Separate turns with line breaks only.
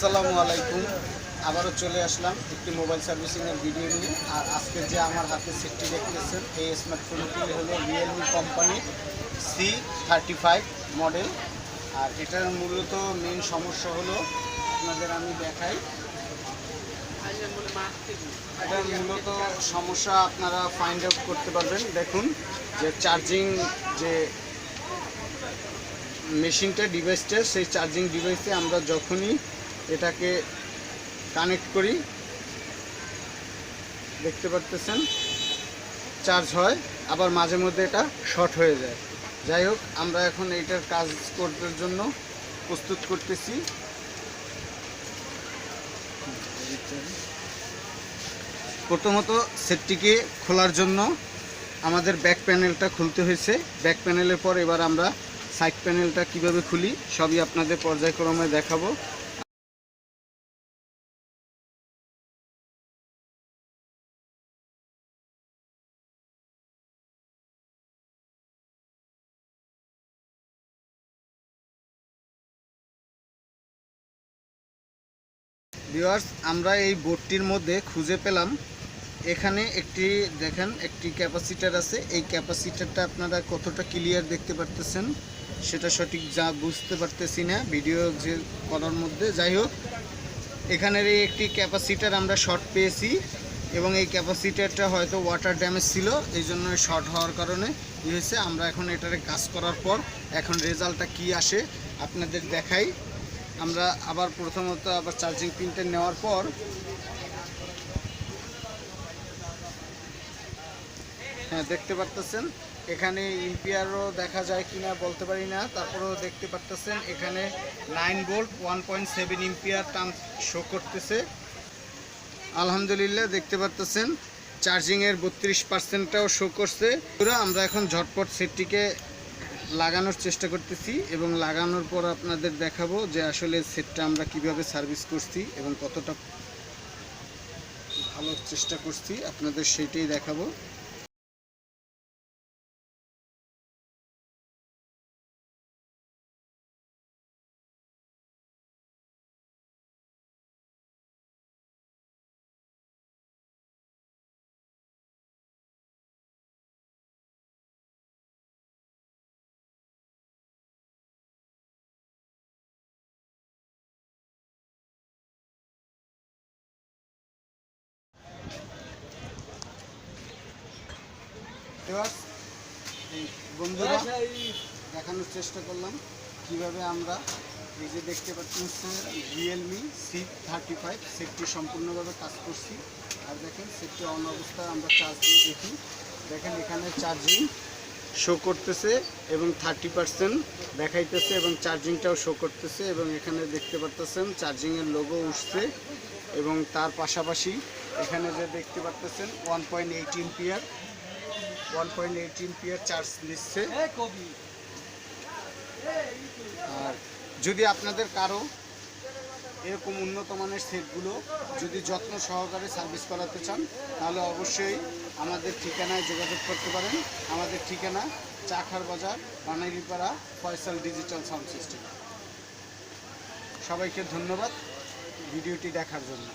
আসসালামু আলাইকুম। আবারও চলে আসলাম একটি মোবাইল সার্ভিসিংয়ের ভিডিও নিয়ে। আর আজকে যে আমার হাতে সেটটি দেখতেছেন, এই স্মার্টফোনটি হলো রিয়েলমি কোম্পানি C35 মডেল। আর এটার মূলত মেন সমস্যা হলো, আপনাদের আমি দেখাই, এটার মূলত সমস্যা আপনারা ফাইন্ড আউট করতে পারবেন। দেখুন যে চার্জিং যে মেশিনটা, ডিভাইসটা, সেই চার্জিং ডিভাইসে আমরা যখনই এটাকে কানেক্ট করি, দেখতে পারতেছেন চার্জ হয়, আবার মাঝে মধ্যে এটা শর্ট হয়ে যায়। যাই হোক, আমরা এখন এইটার কাজ করার জন্য প্রস্তুত করতেছি। প্রথমত সেটটিকে খোলার জন্য আমাদের ব্যাক প্যানেলটা খুলতে হয়েছে। ব্যাক প্যানেলের পর এবার আমরা সাইড প্যানেলটা কিভাবে খুলি সবই আপনাদের পর্যায়ক্রমে দেখাবো। ভিউয়ার্স, আমরা এই বোর্ডটির মধ্যে খুঁজে পেলাম, এখানে একটি দেখেন একটি ক্যাপাসিটার আছে। এই ক্যাপাসিটারটা আপনারা কতটা ক্লিয়ার দেখতে পারতেছেন সেটা সঠিক বুঝতে পারতেছি না ভিডিও যে করার মধ্যে। যাই হোক, এখানের এই একটি ক্যাপাসিটার আমরা শর্ট পেয়েছি এবং এই ক্যাপাসিটারটা হয়তো ওয়াটার ড্যামেজ ছিল, এই জন্য শর্ট হওয়ার কারণে হয়েছে। আমরা এখন এটারে কাজ করার পর এখন রেজাল্টটা কি আসে আপনাদের দেখাই। আমরা আবার প্রথমত আবার চার্জিং পিনটা নেওয়ার পর হ্যাঁ দেখতে পারতেছেন এখানে এম্পিয়ারও দেখা যায় কিনা বলতে পারি না, তারপরেও দেখতে পারতেছেন এখানে 9 ভোল্ট 1.7 এম্পিয়ার টার্ম শো করতেছে। আলহামদুলিল্লাহ দেখতে পারতেছেন চার্জিংয়ের 32%টাও শো করছে। আমরা এখন ঝটপট সেটটিকে লাগানোর চেষ্টা করতেছি এবং লাগানোর পর আপনাদের দেখাবো যে আসলে সেটটা আমরা কিভাবে সার্ভিস করছি এবং কতটা ভালো চেষ্টা করছি, আপনাদের সেইটাই দেখাবো। এই বন্ধুরা দেখানোর চেষ্টা করলাম কিভাবে আমরা এই যে দেখতে পাচ্ছেন রিয়েলমি C35 সেটটি সম্পূর্ণভাবে কাজ করছি। আর দেখেন সেটটি অন অবস্থায় আমরা চার্জ দিয়ে দেখি, দেখেন এখানে চার্জিং শো করতেছে এবং 30% দেখাইতেছে এবং চার্জিংটাও শো করতেছে এবং এখানে দেখতে পাচ্ছেন চার্জিংয়ের লোগো উঠছে এবং তার পাশাপাশি এখানে যে দেখতে পাচ্ছেন 1.8 এম্পিয়ার চার্জ নিচ্ছে। আর যদি আপনাদের কারো এরকম উন্নত মানের সেটগুলো যদি যত্ন সহকারে সার্ভিস করাতে চান, তাহলে অবশ্যই আমাদের ঠিকানায় যোগাযোগ করতে পারেন। আমাদের ঠিকানা চাখার বাজার, বানাইরিপাড়া, ফয়সাল ডিজিটাল সাউন্ড সিস্টেম। সবাইকে ধন্যবাদ ভিডিওটি দেখার জন্য।